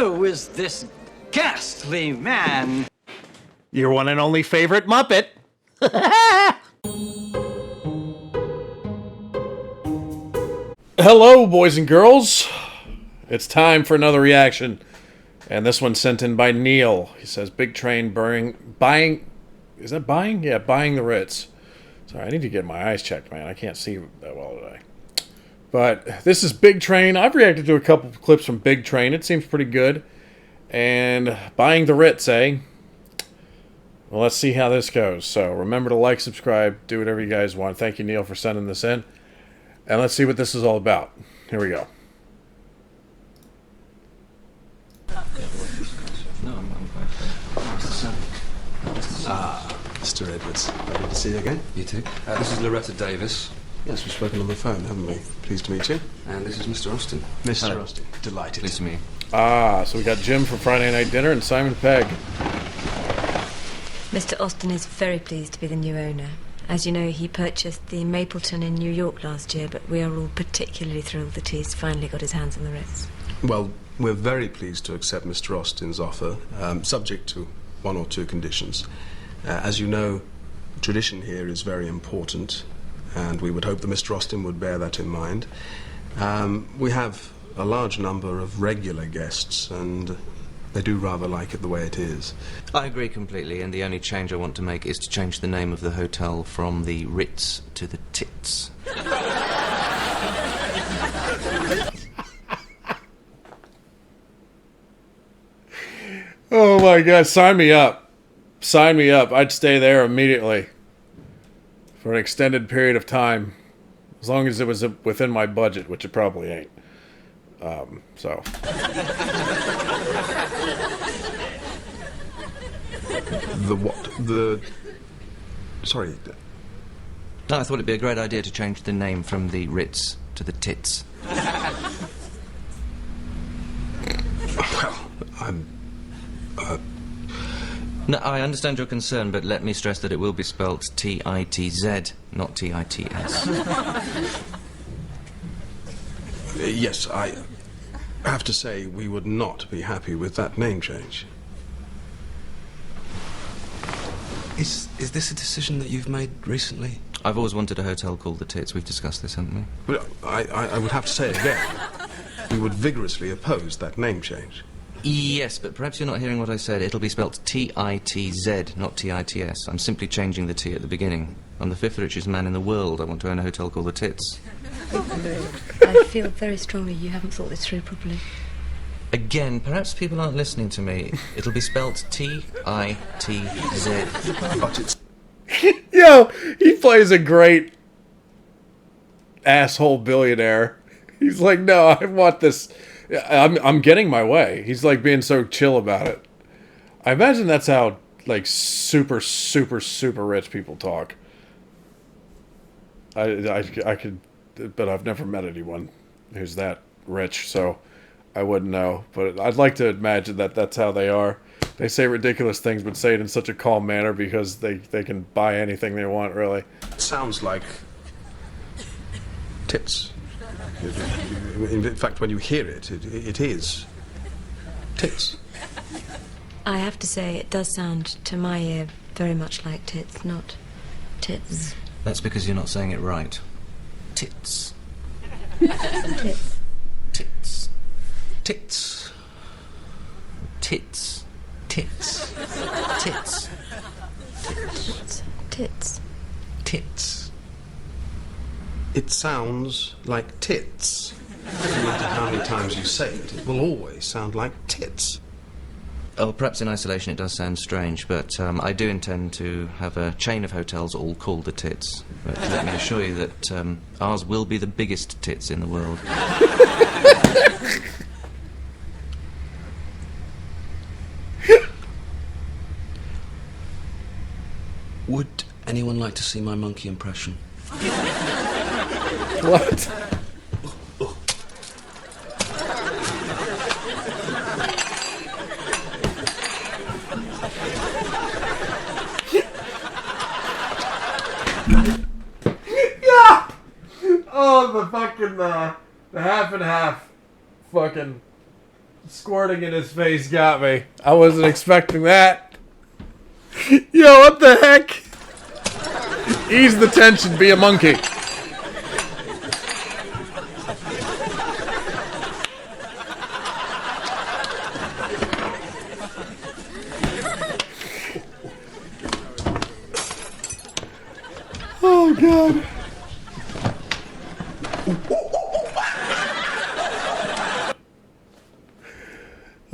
Who is this ghastly man? Your one and only favorite Muppet. Hello, boys and girls. It's time for another reaction. And this one's sent in by Neil. He says, Big Train buying... Is that buying? Yeah, buying the Ritz. Sorry, I need to get my eyes checked, man. I can't see that well today. But this is Big Train. I've reacted to a couple of clips from Big Train. It seems pretty good. And buying the Ritz, eh? Well, let's see how this goes. So remember to like, subscribe, do whatever you guys want. Thank you, Neil, for sending this in. And let's see what this is all about. Here we go. Mr. Edwards, lovely to see you again. You too. This is Loretta Davis. Yes, we've spoken on the phone, haven't we? Pleased to meet you. And this is Mr. Austin. Mr. Austin, delighted. Pleased to meet you. So we got Jim from Friday Night Dinner and Simon Pegg. Mr. Austin is very pleased to be the new owner. As you know, he purchased the Mapleton in New York last year, but we are all particularly thrilled that he's finally got his hands on the Ritz. Well, we're very pleased to accept Mr. Austin's offer, subject to one or two conditions. As you know, tradition here is very important, and we would hope that Mr. Austin would bear that in mind. We have a large number of regular guests, and they do rather like it the way it is. I agree completely, and the only change I want to make is to change the name of the hotel from the Ritz to the Tits. Oh my God, sign me up. Sign me up. I'd stay there immediately. For an extended period of time. As long as it was within my budget, which it probably ain't. So. The what? The... Sorry. No, I thought it'd be a great idea to change the name from the Ritz to the Tits. Well, I'm... No, I understand your concern, but let me stress that it will be spelt T-I-T-Z, not T-I-T-S. Yes, I have to say we would not be happy with that name change. Is this a decision that you've made recently? I've always wanted a hotel called the Tits. We've discussed this, haven't we? But I would have to say again, we would vigorously oppose that name change. Yes, but perhaps you're not hearing what I said. It'll be spelt T-I-T-Z, not T-I-T-S. I'm simply changing the T at the beginning. I'm the fifth richest man in the world. I want to own a hotel called the Tits. I feel very strongly you haven't thought this through properly. Again, perhaps people aren't listening to me. It'll be spelt T-I-T-Z. But it's... Yo, he plays a great asshole billionaire. He's like, no, I want this... I'm getting my way. He's like being so chill about it. I imagine that's how like super rich people talk. I could, but I've never met anyone who's that rich, so I wouldn't know. But I'd like to imagine that that's how they are. They say ridiculous things, but say it in such a calm manner because they can buy anything they want, really. It sounds like tits. In fact, when you hear it, it is tits. I have to say, it does sound, to my ear, very much like tits, not tits. That's because you're not saying it right. Tits. Tits. Tits. Tits. Tits. Tits. Tits. Tits. Tits. Tits. It sounds like tits. No matter how many times you say it, it will always sound like tits. Oh, perhaps in isolation it does sound strange, but I do intend to have a chain of hotels all called the Tits. But let me assure you that ours will be the biggest tits in the world. Would anyone like to see my monkey impression? What? Yeah! Oh, the fucking, the half and half fucking Squirting in his face got me. I wasn't expecting that. Yo, what the heck? Ease the tension, be a monkey. Oh, God.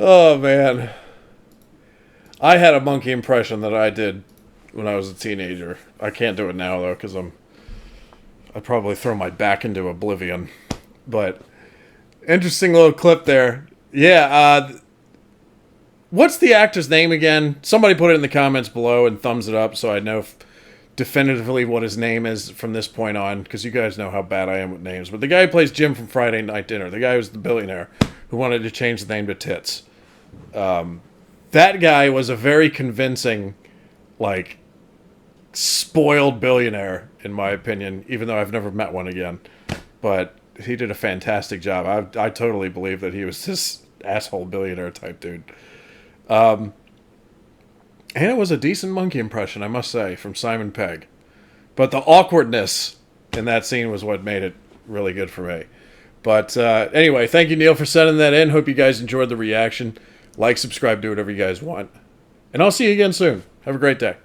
Oh, man. I had a monkey impression that I did when I was a teenager. I can't do it now, though, because I'd probably throw my back into oblivion. But, interesting little clip there. Yeah, what's the actor's name again? Somebody put it in the comments below and thumbs it up so I know definitively what his name is from this point on, because you guys know how bad I am with names. But the guy who plays Jim from Friday Night Dinner, the guy who's the billionaire who wanted to change the name to Tits. That guy was a very convincing, like, spoiled billionaire, in my opinion, even though I've never met one again. But he did a fantastic job. I totally believe that he was this asshole billionaire type dude. And it was a decent monkey impression, I must say, from Simon Pegg. But the awkwardness in that scene was what made it really good for me. But anyway, thank you, Neil, for sending that in. Hope you guys enjoyed the reaction. Like, subscribe, do whatever you guys want. And I'll see you again soon. Have a great day.